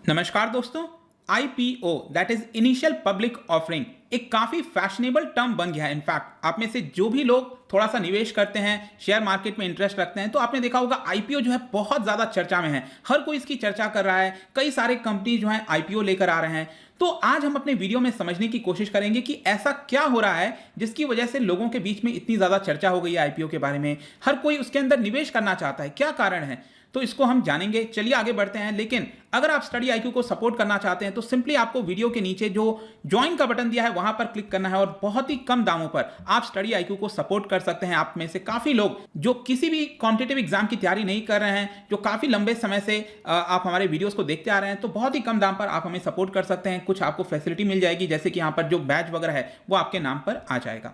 नमस्कार दोस्तों। IPO that is initial public offering एक काफी फैशनेबल टर्म बन गया है। इनफैक्ट आप में से जो भी लोग थोड़ा सा निवेश करते हैं, शेयर मार्केट में इंटरेस्ट रखते हैं, तो आपने देखा होगा आईपीओ जो है बहुत ज्यादा चर्चा में है। हर कोई इसकी चर्चा कर रहा है, कई सारे कंपनी जो है आईपीओ लेकर आ रहे हैं। तो आज हम अपने वीडियो में समझने की कोशिश करेंगे कि ऐसा क्या हो रहा है जिसकी वजह से लोगों के बीच में इतनी ज्यादा चर्चा हो गई है आईपीओ के बारे में। हर कोई उसके अंदर निवेश करना चाहता है, क्या कारण है, तो इसको हम जानेंगे। चलिए आगे बढ़ते हैं। लेकिन अगर आप स्टडी आईक्यू को सपोर्ट करना चाहते हैं तो सिंपली आपको वीडियो के नीचे जो ज्वाइन का बटन दिया है वहां पर क्लिक करना है और बहुत ही कम दामों पर आप स्टडी आईक्यू को सपोर्ट कर सकते हैं। आप में से काफी लोग जो किसी भी कॉम्पिटिटिव एग्जाम की तैयारी नहीं कर रहे हैं, जो काफी लंबे समय से आप हमारे वीडियोस को देखते आ रहे हैं, तो बहुत ही कम दाम पर आप हमें सपोर्ट कर सकते हैं। कुछ आपको फैसिलिटी मिल जाएगी, जैसे कि यहाँ पर जो बैच वगैरह है वो आपके नाम पर आ जाएगा।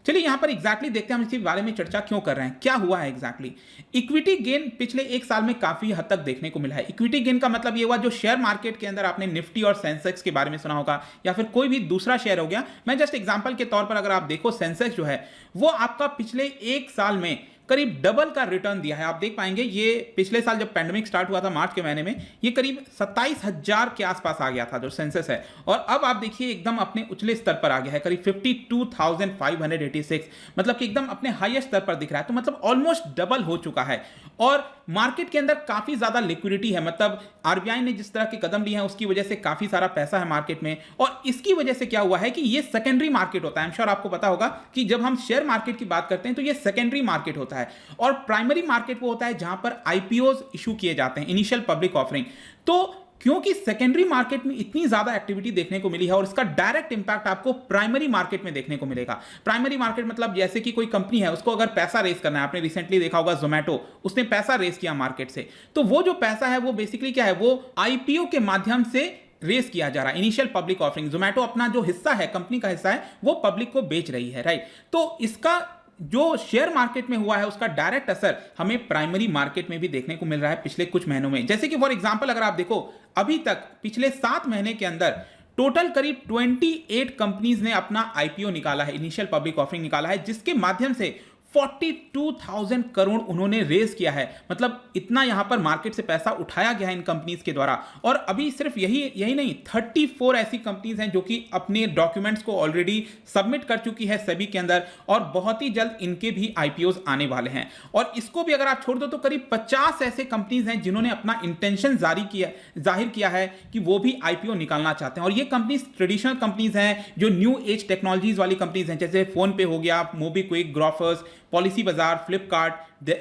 चलिए यहां पर एग्जैक्टली देखते हैं हम इसके बारे में चर्चा क्यों कर रहे हैं, क्या हुआ है एग्जैक्टली। इक्विटी गेन पिछले एक साल में काफी हद तक देखने को मिला है। इक्विटी गेन का मतलब ये हुआ जो शेयर मार्केट के अंदर आपने निफ्टी और सेंसेक्स के बारे में सुना होगा, या फिर कोई भी दूसरा शेयर हो गया। मैं जस्ट एग्जांपल के तौर पर अगर आप देखो, सेंसेक्स जो है वो आपका पिछले एक साल में करीब डबल का रिटर्न दिया है। आप देख पाएंगे ये पिछले साल जब पैंडेमिक स्टार्ट हुआ था मार्च के महीने में, ये करीब 27,000 के आसपास आ गया था जो सेंसस है, और अब आप देखिए एकदम अपने उछले स्तर पर आ गया है, करीब 52,586, मतलब कि एकदम अपने हाईएस्ट स्तर पर दिख रहा है। तो मतलब ऑलमोस्ट डबल हो चुका है। और मार्केट के अंदर काफी ज्यादा लिक्विडिटी है, मतलब आरबीआई ने जिस तरह के कदम लिए हैं उसकी वजह से काफी सारा पैसा है मार्केट में। और इसकी वजह से क्या हुआ है कि ये सेकेंडरी मार्केट होता है। आई एम श्योर आपको पता होगा कि जब हम शेयर मार्केट की बात करते हैं तो ये सेकेंडरी मार्केट होता है, और प्राइमरी मार्केट वो होता है जहां पर आईपीओज इशू किए जाते हैं, इनिशियल पब्लिक ऑफरिंग। तो क्योंकि सेकेंडरी मार्केट में इतनी ज्यादा एक्टिविटी देखने को मिली है और इसका डायरेक्ट इंपैक्ट आपको प्राइमरी मार्केट में देखने को मिलेगा। प्राइमरी मार्केट मतलब जैसे कि कोई कंपनी है, उसको अगर पैसा रेस करना है, आपने रिसेंटली देखा होगा जोमेटो, उसने पैसा रेस किया मार्केट से, तो वो जो पैसा है वो बेसिकली क्या है, वो आईपीओ के माध्यम से रेस किया जा रहा है, इनिशियल पब्लिक ऑफरिंग। जोमेटो अपना जो हिस्सा है, कंपनी का हिस्सा है, वो पब्लिक को बेच रही है, राइट। तो इसका जो शेयर मार्केट में हुआ है उसका डायरेक्ट असर हमें प्राइमरी मार्केट में भी देखने को मिल रहा है पिछले कुछ महीनों में। जैसे कि फॉर एग्जांपल अगर आप देखो, अभी तक पिछले 7 महीने के अंदर टोटल करीब 28 कंपनीज ने अपना आईपीओ निकाला है, इनिशियल पब्लिक ऑफरिंग निकाला है, जिसके माध्यम से 42,000 करोड़ उन्होंने रेज किया है। मतलब इतना यहां पर मार्केट से पैसा उठाया गया है इन कंपनीज के द्वारा। और अभी सिर्फ यही नहीं, 34 ऐसी कंपनीज हैं जो कि अपने डॉक्यूमेंट्स को ऑलरेडी सबमिट कर चुकी है सेबी के अंदर, और बहुत ही जल्द इनके भी आईपीओज आने वाले हैं। और इसको भी अगर आप छोड़ दो तो करीब 50 ऐसे कंपनीज हैं जिन्होंने अपना इंटेंशन जाहिर किया है कि वो भी आईपीओ निकालना चाहते हैं। और ये कंपनीज ट्रेडिशनल कंपनीज हैं, जो न्यू एज टेक्नोलॉजीज वाली कंपनीज हैं, जैसे फोन पे हो गया, मोबीक्विक, ग्रोफर्स, पॉलिसी बाजार, फ्लिपकार्ट,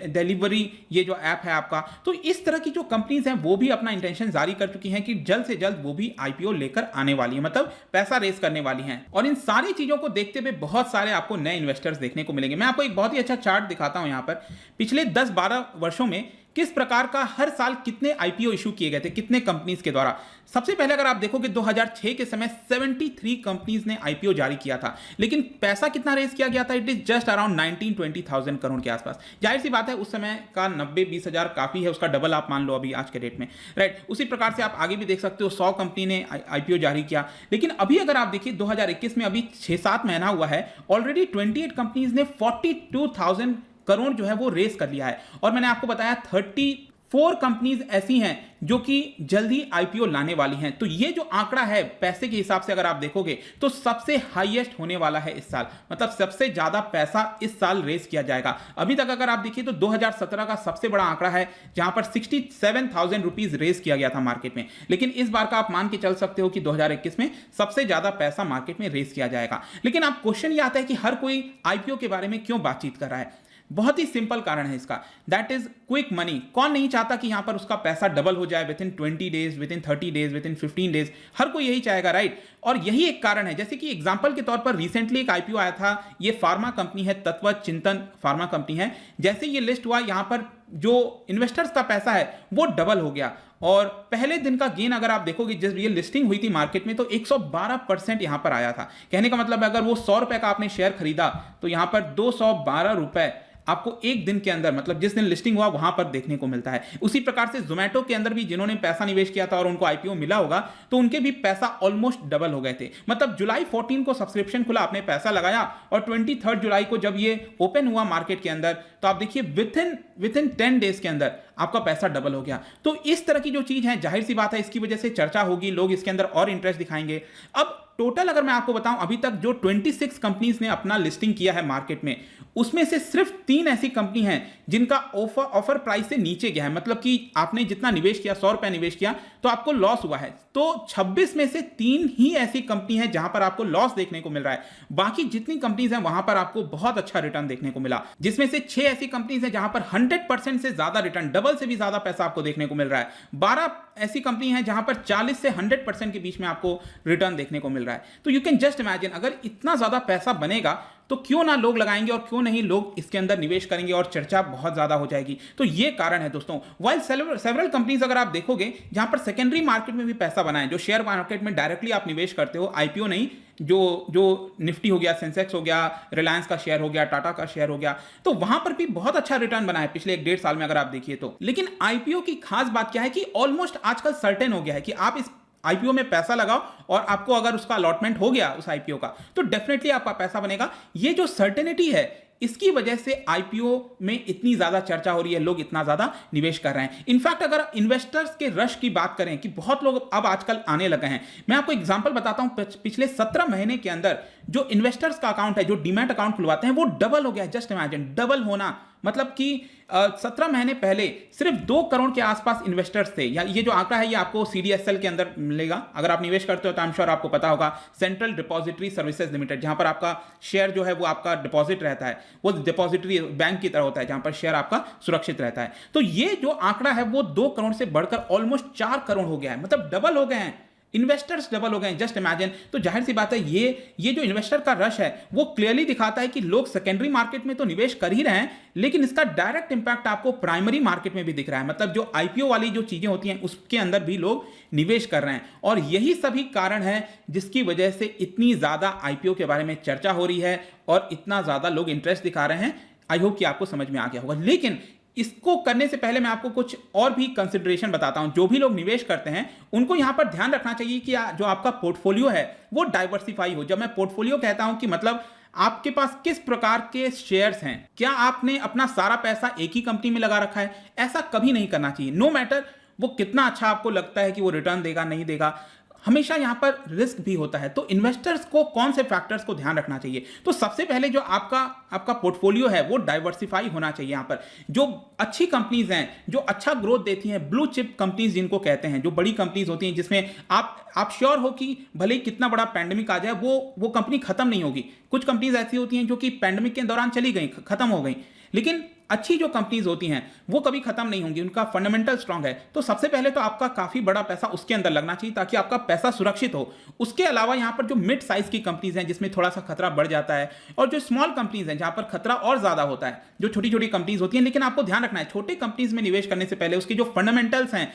डिलीवरी, ये जो ऐप है आपका। तो इस तरह की जो कंपनीज हैं वो भी अपना इंटेंशन जारी कर चुकी हैं कि जल्द से जल्द वो भी आईपीओ लेकर आने वाली है, मतलब पैसा रेस करने वाली हैं। और इन सारी चीजों को देखते हुए बहुत सारे आपको नए इन्वेस्टर्स देखने को मिलेंगे। मैं आपको एक बहुत ही अच्छा चार्ट दिखाता हूं यहां पर, पिछले 10-12 वर्षों में किस प्रकार का हर साल कितने आईपीओ इशू किए गए थे, कितने कंपनीज के द्वारा। सबसे पहले अगर आप देखोगे 2006 के समय 73 कंपनीज ने आईपीओ जारी किया था, लेकिन पैसा कितना रेज किया गया था, it is just around 19-20,000 crore के आसपास। जाहिर सी बात है उस समय का 90-20 हजार काफी है, उसका डबल आप मान लो अभी आज के डेट में, राइट। उसी प्रकार से आप आगे भी देख सकते हो, 100 कंपनी ने आईपीओ जारी किया। लेकिन अभी अगर आप देखिए 2021 में अभी 6-7 महीना हुआ है, ऑलरेडी 28 कंपनीज ने 42,000 करोड़ जो है वो रेस कर लिया है। और मैंने आपको बताया 34 कंपनीज ऐसी हैं जो कि जल्दी आईपीओ लाने वाली हैं। तो ये जो आंकड़ा है पैसे के हिसाब से अगर आप देखोगे तो सबसे हाईएस्ट होने वाला है इस साल, मतलब सबसे ज्यादा पैसा इस साल रेस किया जाएगा। अभी तक अगर आप देखिए तो 2017 का सबसे बड़ा आंकड़ा है जहां पर 67,000 रुपीज रेस किया गया था मार्केट में। लेकिन इस बार का आप मान के चल सकते हो कि 2021 में सबसे ज्यादा पैसा मार्केट में रेस किया जाएगा। लेकिन आप क्वेश्चन ये आता है कि हर कोई आईपीओ के बारे में क्यों बातचीत कर रहा है। बहुत ही सिंपल कारण है इसका, दैट इज क्विक मनी। कौन नहीं चाहता कि यहां पर उसका पैसा डबल हो जाए within 20 days, within 30 days, within 15 days, हर कोई यही चाहेगा, राइट। और यही एक कारण है, जैसे कि एग्जांपल के तौर पर रिसेंटली एक आईपीओ आया था, ये फार्मा कंपनी है, तत्व चिंतन फार्मा कंपनी है। जैसे ये लिस्ट हुआ, यहां पर जो इन्वेस्टर्स का पैसा है वो डबल हो गया। और पहले दिन का गेन अगर आप देखोगे, जब ये लिस्टिंग हुई थी मार्केट में तो 112% यहां पर आया था। कहने का मतलब अगर वो 100 रुपए का आपने शेयर खरीदा तो यहां पर 212 रुपए आपको एक दिन के अंदर, मतलब जिस दिन लिस्टिंग हुआ वहां पर देखने को मिलता है। उसी प्रकार से जोमेटो के अंदर भी जिन्होंने पैसा निवेश किया था और उनको आईपीओ मिला होगा, तो उनके भी पैसा ऑलमोस्ट डबल हो गए थे। मतलब जुलाई 14 को सब्सक्रिप्शन खुला, आपने पैसा लगाया और 23 जुलाई को जब ये ओपन हुआ मार्केट के अंदर, तो आप देखिए विद इन 10 डेज के अंदर आपका पैसा डबल हो गया। तो इस तरह की जो चीज है, जाहिर सी बात है इसकी वजह से चर्चा होगी, लोग इसके अंदर और इंटरेस्ट दिखाएंगे। अब टोटल अगर मैं आपको बताऊं, अभी तक जो 26 कंपनीज ने अपना लिस्टिंग किया है मार्केट में, उसमें से सिर्फ 3 ऐसी कंपनी हैं जिनका ऑफर प्राइस से नीचे गया है। मतलब कि आपने जितना निवेश किया, 100 रुपए निवेश किया, तो आपको लॉस हुआ है। तो 26 में से 3 ही ऐसी कंपनी है जहां पर आपको लॉस देखने को मिल रहा है। बाकी जितनी कंपनीज हैं वहां पर आपको बहुत अच्छा रिटर्न देखने को मिला, जिसमें से 6 ऐसी कंपनीज हैं जहां पर 100% से ज्यादा रिटर्न, डबल से भी ज्यादा पैसा आपको देखने को मिल रहा है। 12 ऐसी कंपनी हैं जहां पर 40 से 100% के बीच में आपको रिटर्न देखने को मिल रहा है। तो यू कैन जस्ट इमेजिन, अगर इतना ज्यादा पैसा बनेगा तो क्यों ना लोग लगाएंगे और क्यों नहीं लोग इसके अंदर निवेश करेंगे और चर्चा बहुत ज्यादा हो जाएगी। तो ये कारण है दोस्तों। वाइल सेवरल कंपनीज अगर आप देखोगे जहां पर सेकेंडरी मार्केट में भी पैसा बनाए, जो शेयर मार्केट में डायरेक्टली आप निवेश करते हो, आईपीओ नहीं, जो निफ्टी हो गया, सेंसेक्स हो गया, रिलायंस का शेयर हो गया, टाटा का शेयर हो गया, तो वहां पर भी बहुत अच्छा रिटर्न बना है पिछले 1-1.5 साल में अगर आप देखिए तो। लेकिन आईपीओ की खास बात क्या है कि ऑलमोस्ट आजकल सर्टेन हो गया है कि आप इस आईपीओ में पैसा लगाओ और आपको अगर उसका अलॉटमेंट हो गया उस आईपीओ का, तो डेफिनेटली आपका पैसा बनेगा। ये जो सर्टेनिटी है, इसकी वजह से आईपीओ में इतनी ज्यादा चर्चा हो रही है, लोग इतना ज्यादा निवेश कर रहे हैं। इनफैक्ट अगर इन्वेस्टर्स के रश की बात करें कि बहुत लोग अब आजकल आने लगे हैं, मैं आपको एग्जांपल बताता हूं। पिछले 17 महीने के अंदर जो इन्वेस्टर्स का अकाउंट है, जो डीमैट अकाउंट खुलवाते हैं, वो डबल हो गया है। जस्ट इमेजिन, डबल होना मतलब कि 17 महीने पहले सिर्फ 2 करोड़ के आसपास इन्वेस्टर्स थे। या ये जो आंकड़ा है ये आपको सीडीएसएल के अंदर मिलेगा। अगर आप निवेश करते हो तो आई एम श्योर आपको पता होगा, सेंट्रल डिपॉजिटरी सर्विसेज लिमिटेड, जहां पर आपका शेयर जो है वो आपका डिपॉजिट रहता है, वो डिपॉजिटरी बैंक की तरह होता है जहां पर शेयर आपका सुरक्षित रहता है। तो ये जो आंकड़ा है वो 2 करोड़ से बढ़कर ऑलमोस्ट 4 करोड़ हो गया है। मतलब डबल हो गए हैं इन्वेस्टर्स, डबल हो गए हैं। Just imagine. तो जाहिर सी बात है ये जो इन्वेस्टर का रश है वो क्लियरली दिखाता है कि लोग सेकेंडरी मार्केट में तो निवेश कर ही रहे हैं, लेकिन इसका डायरेक्ट इंपैक्ट आपको प्राइमरी मार्केट में भी दिख रहा है। मतलब जो आईपीओ वाली जो चीजें होती हैं उसके अंदर भी लोग निवेश कर रहे हैं। और यही सभी कारण है जिसकी वजह से इतनी ज्यादा आईपीओ के बारे में चर्चा हो रही है और इतना ज्यादा लोग इंटरेस्ट दिखा रहे हैं। आई होप कि आपको समझ में आ गया होगा। लेकिन इसको करने से पहले मैं आपको कुछ और भी कंसिडरेशन बताता हूं। जो भी लोग निवेश करते हैं उनको यहां पर ध्यान रखना चाहिए कि जो आपका पोर्टफोलियो है वो डाइवर्सिफाई हो। जब मैं पोर्टफोलियो कहता हूं कि मतलब आपके पास किस प्रकार के शेयर्स हैं। क्या आपने अपना सारा पैसा एक ही कंपनी में लगा रखा है? ऐसा कभी नहीं करना चाहिए। नो मैटर वो कितना अच्छा आपको लगता है कि वो रिटर्न देगा नहीं देगा, हमेशा यहां पर रिस्क भी होता है। तो इन्वेस्टर्स को कौन से फैक्टर्स को ध्यान रखना चाहिए? तो सबसे पहले जो आपका पोर्टफोलियो है वो डाइवर्सिफाई होना चाहिए। यहां पर जो अच्छी कंपनीज हैं, जो अच्छा ग्रोथ देती हैं, ब्लू चिप कंपनीज जिनको कहते हैं, जो बड़ी कंपनीज होती हैं जिसमें आप श्योर हो कि भले ही कितना बड़ा पैंडेमिक आ जाए वो कंपनी खत्म नहीं होगी। कुछ कंपनीज ऐसी होती हैं जो कि पैंडेमिक के दौरान चली गई, खत्म हो गई, लेकिन अच्छी जो कंपनीज होती हैं वो कभी खत्म नहीं होंगी, उनका फंडामेंटल स्ट्रांग है। तो सबसे पहले तो आपका काफी बड़ा पैसा उसके अंदर लगना चाहिए ताकि आपका पैसा सुरक्षित हो। उसके अलावा यहां पर जो मिड साइज की कंपनीज हैं जिसमें थोड़ा सा खतरा बढ़ जाता है, और जो स्मॉल कंपनीज हैं जहां पर खतरा और ज्यादा होता है, जो छोटी छोटी कंपनीज होती हैं। लेकिन आपको ध्यान रखना है, छोटे कंपनीज में निवेश करने से पहले उसके जो फंडामेंटल्स हैं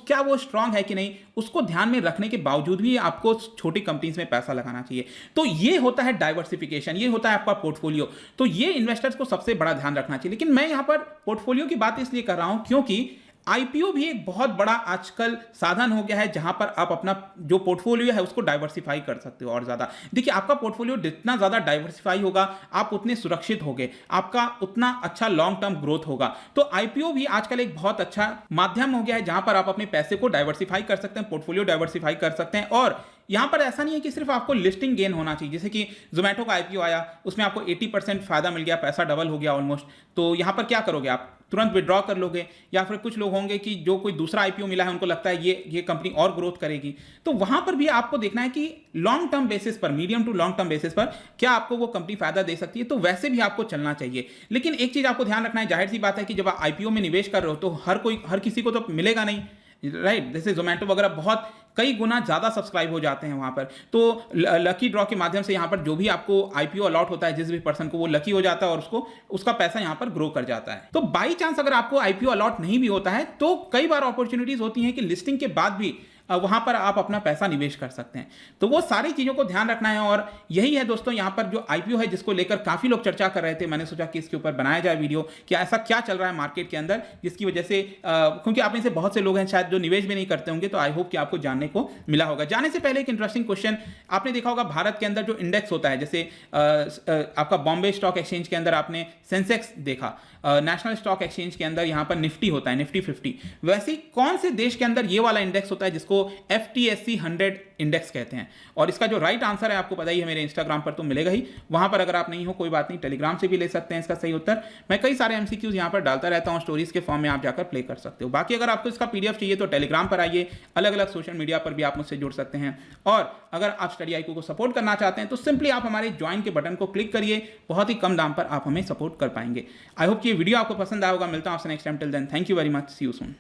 क्या वो स्ट्रांग है कि नहीं, उसको ध्यान में रखने के बावजूद भी आपको छोटी कंपनीज में पैसा लगाना चाहिए। तो ये होता है डाइवर्सिफिकेशन, ये होता है आपका पोर्टफोलियो। तो ये इन्वेस्टर्स को सबसे बड़ा ध्यान रखना चाहिए। लेकिन मैं यहां पर पोर्टफोलियो की बात इसलिए कर रहा हूं क्योंकि आईपीओ भी एक बहुत बड़ा आजकल साधन हो गया है जहां पर आप अपना जो पोर्टफोलियो है उसको डाइवर्सिफाई कर सकते हो और ज्यादा। देखिए, आपका पोर्टफोलियो जितना ज्यादा डाइवर्सिफाई होगा आप उतने सुरक्षित होगे, आपका उतना अच्छा लॉन्ग टर्म ग्रोथ होगा। तो आईपीओ भी आजकल एक बहुत अच्छा माध्यम हो गया है जहां पर आप अपने पैसे को डाइवर्सिफाई कर सकते हैं, पोर्टफोलियो डाइवर्सिफाई कर सकते हैं। और यहां पर ऐसा नहीं है कि सिर्फ आपको लिस्टिंग गेन होना चाहिए। जैसे कि जोमेटो का आईपीओ आया, उसमें आपको 80% फायदा मिल गया, पैसा डबल हो गया ऑलमोस्ट। तो यहां पर क्या करोगे, आप तुरंत विड्रॉ कर लोगे। या फिर कुछ लोग होंगे कि जो कोई दूसरा आईपीओ मिला है उनको लगता है ये कंपनी और ग्रोथ करेगी, तो वहां पर भी आपको देखना है कि लॉन्ग टर्म बेसिस पर, medium to long term basis पर क्या आपको वो कंपनी फायदा दे सकती है, तो वैसे भी आपको चलना चाहिए। लेकिन एक चीज आपको ध्यान रखना है, जाहिर सी बात है कि जब आप आईपीओ में निवेश कर रहे हो तो हर किसी को तो मिलेगा नहीं, राइट। जैसे जोमेटो वगैरह बहुत कई गुना ज्यादा सब्सक्राइब हो जाते हैं वहां पर। तो लकी ड्रॉ के माध्यम से यहां पर जो भी आपको आईपीओ अलॉट होता है जिस भी पर्सन को, वो लकी हो जाता है और उसका पैसा यहां पर ग्रो कर जाता है। तो बाई चांस अगर आपको आईपीओ अलॉट नहीं भी होता है तो कई बार अपॉर्चुनिटीज होती हैं कि लिस्टिंग के बाद भी वहां पर आप अपना पैसा निवेश कर सकते हैं। तो वो सारी चीज़ों को ध्यान रखना है और यही है दोस्तों यहाँ पर जो IPO है जिसको लेकर काफ़ी लोग चर्चा कर रहे थे, मैंने सोचा कि इसके ऊपर बनाया जाए वीडियो कि ऐसा क्या चल रहा है मार्केट के अंदर जिसकी वजह से क्योंकि आप में से बहुत से लोग हैं शायद जो निवेश भी नहीं करते होंगे, तो आई होप कि आपको जानने को मिला होगा। जाने से पहले एक इंटरेस्टिंग क्वेश्चन, आपने देखा होगा भारत के अंदर जो इंडेक्स होता है, जैसे आपका बॉम्बे स्टॉक एक्सचेंज के अंदर आपने सेंसेक्स देखा, नेशनल स्टॉक एक्सचेंज के अंदर यहाँ पर निफ्टी होता है, निफ्टी 50। वैसे ही कौन से देश के अंदर ये वाला इंडेक्स होता है जिसको FTSE 100 इंडेक्स कहते हैं? और इसका जो राइट आंसर है आपको पता ही है, मेरे इंस्टाग्राम पर तो मिलेगा ही, वहां पर अगर आप नहीं हो कोई बात नहीं, टेलीग्राम से भी ले सकते हैं इसका सही उत्तर। मैं कई सारे MCQs यहाँ पर डालता रहता हूँ, स्टोरीज के फॉर्म में आप जाकर प्ले कर सकते हो। बाकी अगर आपको इसका PDF चाहिए तो टेलीग्राम पर आइए, अलग अलग सोशल मीडिया पर भी आप मुझसे जुड़ सकते हैं। और अगर आप स्टडी IQ को सपोर्ट करना चाहते हैं तो सिंपली आप हमारे ज्वाइन के बटन को क्लिक करिए, बहुत ही कम दाम पर आप हमें सपोर्ट कर पाएंगे। आई होप कि ये वीडियो आपको पसंद आया होगा। मिलता हूं आपसे next time, till then thank you very much, see you soon.